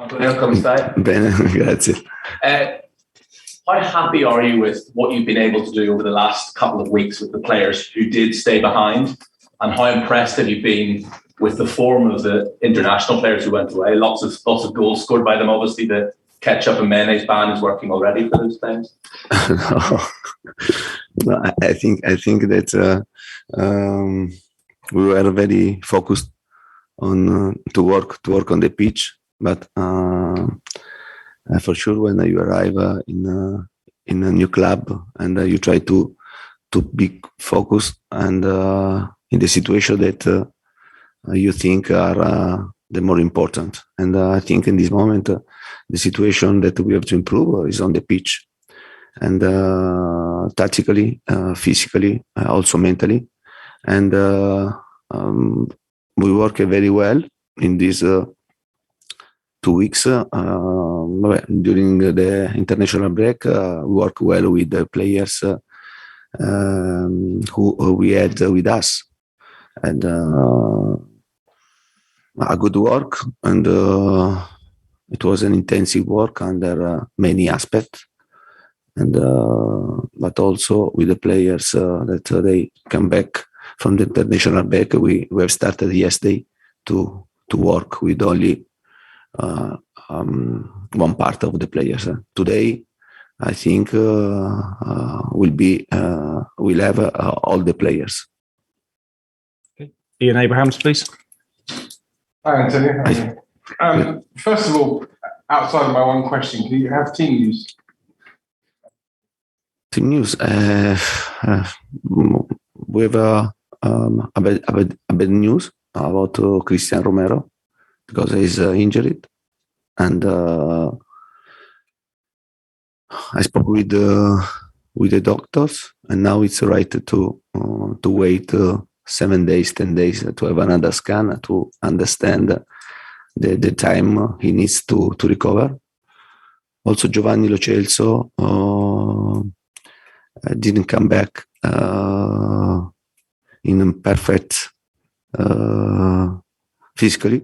Antonio, come stai? Bene, grazie. How happy are you with what you've been able to do over the last couple of weeks with the players who did stay behind? And how impressed have you been with the form of the international players who went away? Lots of goals scored by them. Obviously, the ketchup and mayonnaise ban is working already for those players. No, I think that we were very focused on to work on the pitch, but for sure when you arrive in a new club and you try to be focused and in the situation that you think are the more important. And I think in this moment the situation that we have to improve is on the pitch, and tactically, physically, also mentally, and we work very well in these 2 weeks during the international break. Work well with the players who we had with us, and a good work, and it was an intensive work under many aspects, and but also with the players that they come back from the international break. We have started yesterday to work with only one part of the players. Today, I think we'll have all the players. Okay. Ian Abrahams, please. Hi, Antonio. First of all, outside of my one question, do you have team news? Team news. We have a bad news about Christian Romero because he's injured, and I spoke with the doctors, and now it's right to wait 7 days, 10 days to have another scan to understand the time he needs to recover. Also, Giovanni Lo Celso didn't come back in perfect physically,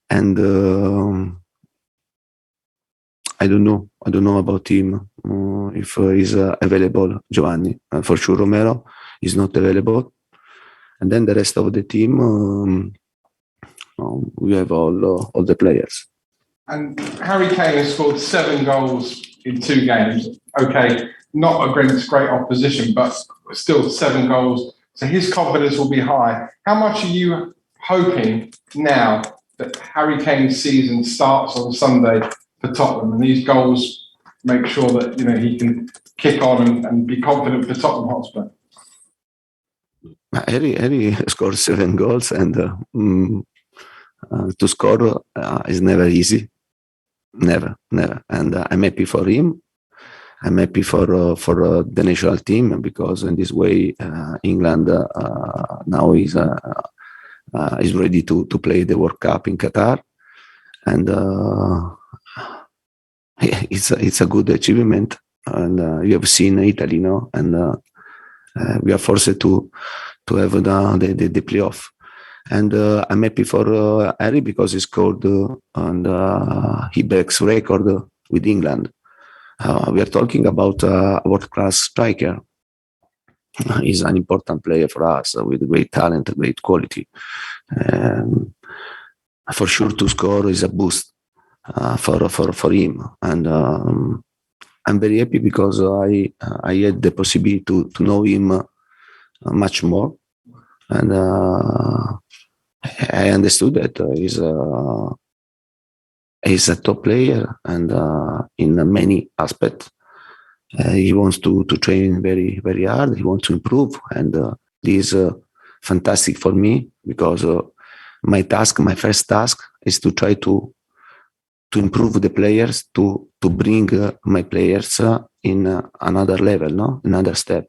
and I don't know about him if he's available. Giovanni, for sure. Romero is not available, and then the rest of the team, we have all the players. And Harry Kane has scored 7 goals in 2 games. Okay, not against great opposition, but still 7 goals. So his confidence will be high. How much are you hoping now that Harry Kane's season starts on Sunday for Tottenham, and these goals make sure that he can kick on and be confident for Tottenham Hotspur? Harry scored 7 goals, and to score is never easy. Never. And I'm happy for him. I'm happy for the national team, because in this way England now is ready to play the World Cup in Qatar, and it's a good achievement. And you have seen Italy, and we are forced to have the playoff. And I'm happy for Harry because he scored and he breaks record with England. We are talking about a world-class striker. He's an important player for us with great talent, great quality. For sure, to score is a boost for him, and I'm very happy because I had the possibility to know him much more, and I understood that he's a top player, and in many aspects he wants to train very, very hard. He wants to improve, and this is fantastic for me, because my first task is to try to improve the players, to bring my players in another level, another step.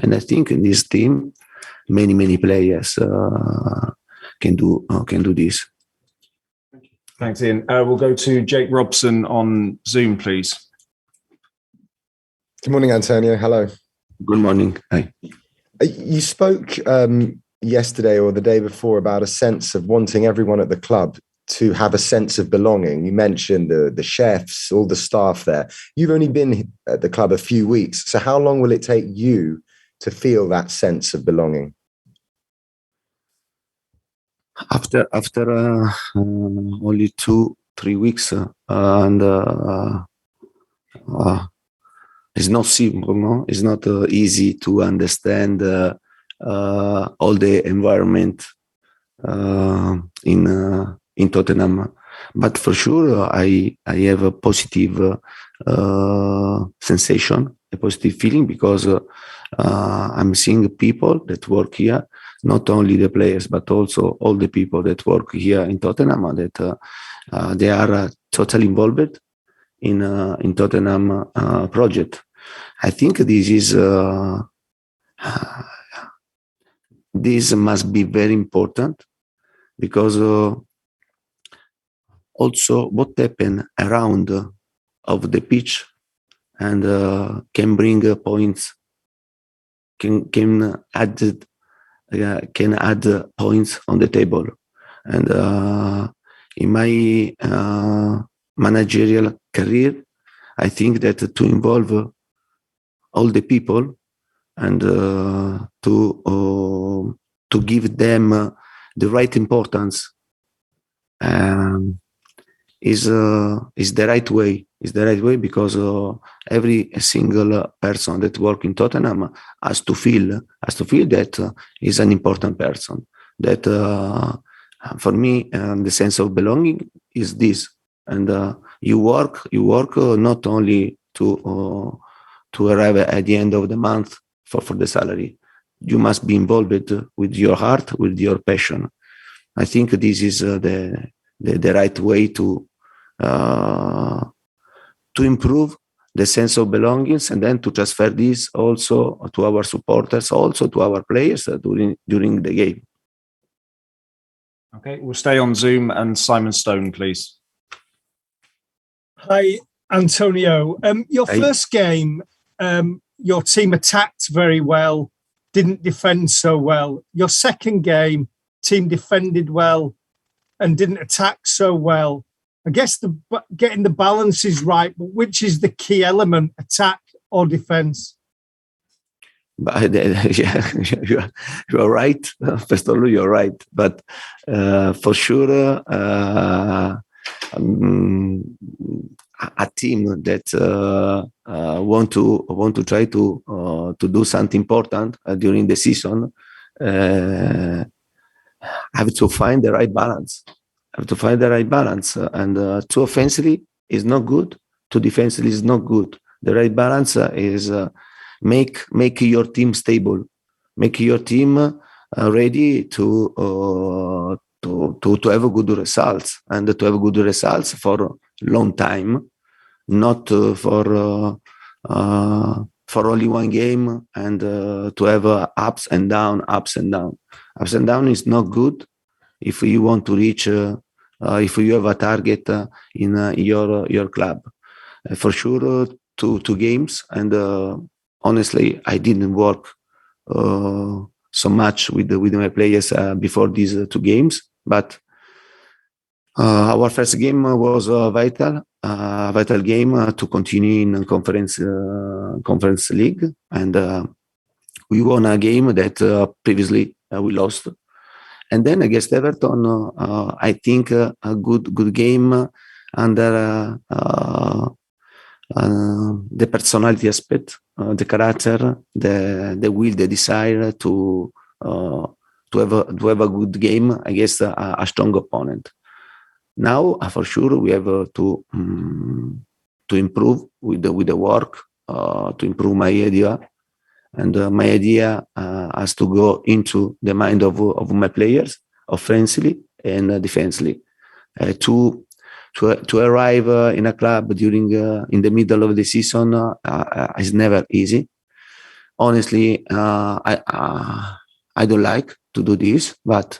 And I think in this team many players can do this. Thanks, Ian. We'll go to Jake Robson on Zoom, please. Good morning, Antonio. Hello. Good morning. Hi. You spoke yesterday or the day before about a sense of wanting everyone at the club to have a sense of belonging? You mentioned the chefs, all the staff there. You've only been at the club a few weeks. So how long will it take you to feel that sense of belonging? After only 2-3 weeks, and it's not simple, no? It's not easy to understand all the environment in Tottenham, but for sure I have a positive sensation, a positive feeling, because I'm seeing people that work here, not only the players but also all the people that work here in Tottenham, that they are totally involved in Tottenham project. I think this must be very important, because also what happen around of the pitch and can bring points, can add points on the table. And in my managerial career, I think that to involve all the people and to give them the right importance is the right way. Is the right way, because every single person that works in Tottenham has to feel that is an important person. That for me, the sense of belonging is this. And you work not only to arrive at the end of the month for the salary. You must be involved with your heart, with your passion. I think this is the right way to improve the sense of belongings, and then to transfer this also to our supporters, also to our players during the game. Okay, we'll stay on Zoom, and Simon Stone, please. Hi, Antonio. Your first game, your team attacked very well, didn't defend so well. Your second game, team defended well and didn't attack so well. I guess getting the balance is right, but which is the key element, attack or defense? But you are right. First of all, you're right. But for sure, a team that want to try to do something important during the season have to find the right balance. And too offensively is not good. Too defensively is not good. The right balance is make your team stable, make your team ready to have good results, and to have good results for a long time, not for only one game, and to have ups and down. Ups and down is not good if you want to reach, if you have a target in your club. For sure, two games, and honestly, I didn't work so much with my players before these 2 games. But our first game was a vital game to continue in conference league, and we won a game that previously we lost. And then against Everton, I think a good game under the personality aspect, the character, the will, the desire to have a good game against a strong opponent. Now, for sure, we have to improve with the work, to improve my idea. And my idea has to go into the mind of my players, offensively and defensively. To arrive in a club during in the middle of the season is never easy. Honestly, I don't like to do this, but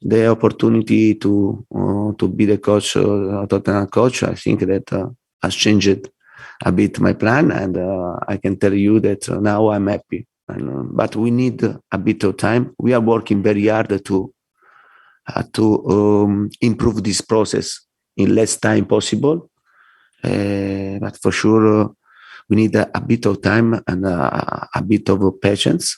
the opportunity to be the coach, Tottenham coach, I think that has changed a bit my plan, and I can tell you that now I'm happy. But we need a bit of time. We are working very hard to to improve this process in less time possible. But for sure, we need a bit of time and a bit of patience.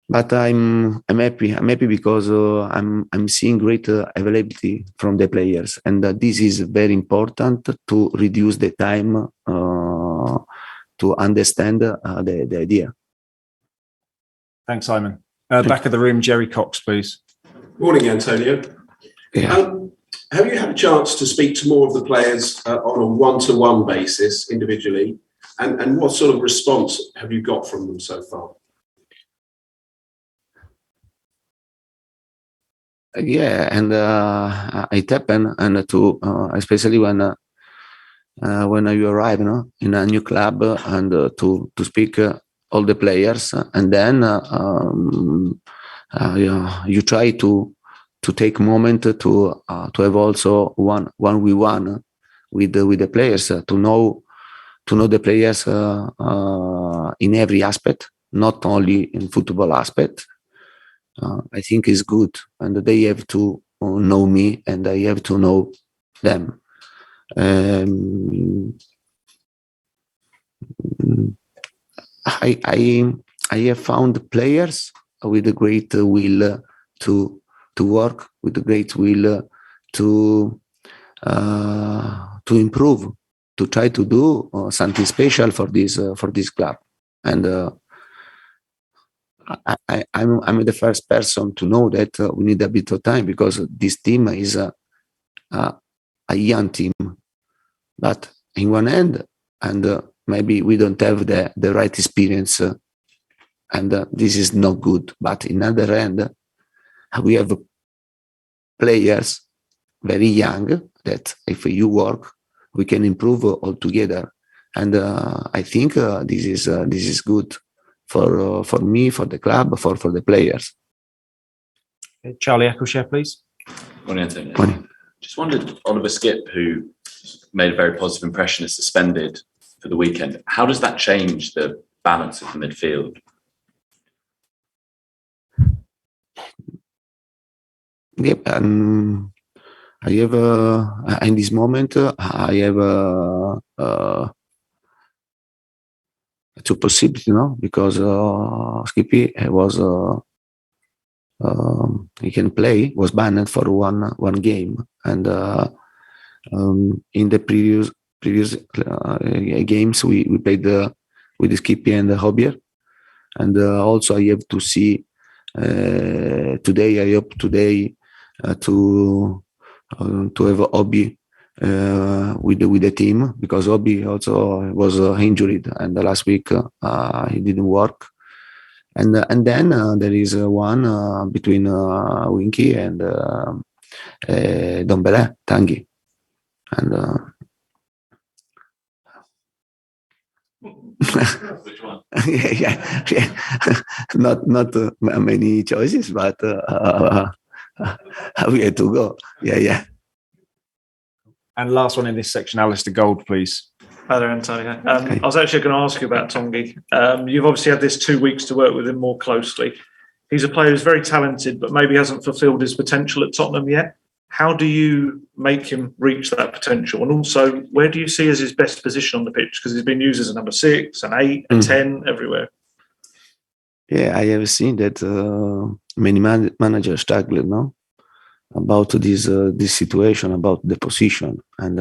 But I'm happy. I'm happy because I'm seeing great availability from the players, and this is very important to reduce the time to understand the idea. Thanks, Simon. Back of the room, Jerry Cox, please. Morning, Antonio. Yeah. Have you had a chance to speak to more of the players on a one-to-one basis individually? And what sort of response have you got from them so far? Yeah, and it happened, and to especially when you arrive, in a new club, and to speak all the players, and then you try to take moment to have also one-on-one with the players, to know the players in every aspect, not only in football aspect. I think is good, and they have to know me, and I have to know them. I have found players with a great will to work, with a great will to improve, to try to do something special for this club, and. I'm the first person to know that we need a bit of time, because this team is a young team, but in one end, and maybe we don't have the right experience, and this is not good. But in other end, we have players very young that if you work, we can improve all together, and I think this is good. For me, for the club, for the players. Charlie Eccleshare, please. Morning, Antonio. Morning. Just wondered, Oliver Skipp, who made a very positive impression, is suspended for the weekend. How does that change the balance of the midfield? Yep, I have in this moment I have two possibilities, because Skippy was he can play, was banned for one game, and in the previous games we played with Skippy and Hobier, and also I have to see today. I hope today to have Obi with the team, because Obi also was injured, and last week he didn't work, and then there is one between Winky and Dombele Tanguy, and Which one? yeah. not many choices, but we had to go. Yeah. And last one in this section, Alistair Gold, please. Hi there, Antonio. Okay. I was actually going to ask you about Tanguy. You've obviously had this 2 weeks to work with him more closely. He's a player who's very talented, but maybe hasn't fulfilled his potential at Tottenham yet. How do you make him reach that potential? And also, where do you see as his best position on the pitch? Because he's been used as a number 6, an 8, a 10, everywhere. Yeah, I have seen that many managers struggle about this situation, about the position, and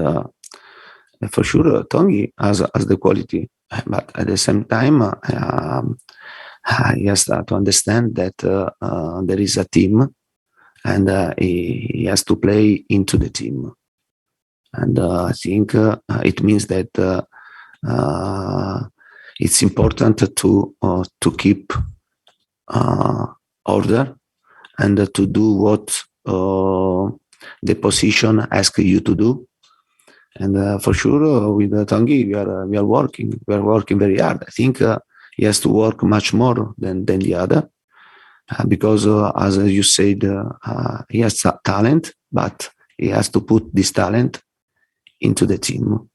for sure Tanguy has the quality, but at the same time he has to understand that there is a team, and he has to play into the team, and I think it means that it's important to keep order, and to do what the position asks you to do. And for sure, with Tanguy, we are working very hard. I think he has to work much more than the other, because as you said, he has talent, but he has to put this talent into the team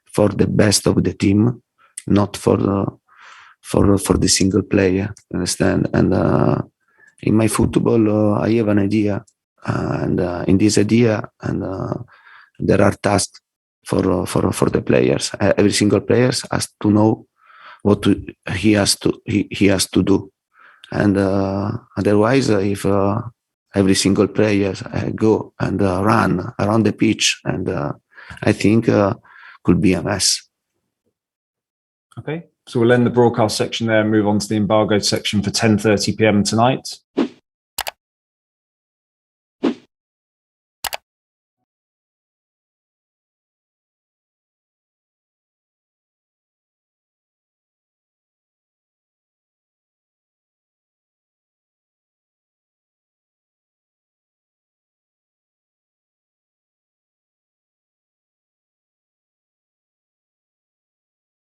for the best of the team, not for the single player. Understand? And in my football, I have an idea and in this idea, and there are tasks for the players. Every single player has to know what he has to do, and otherwise, if every single player go and run around the pitch, and I think could be a mess. Okay, so we'll end the broadcast section there and move on to the embargoed section for 10:30 p.m. tonight.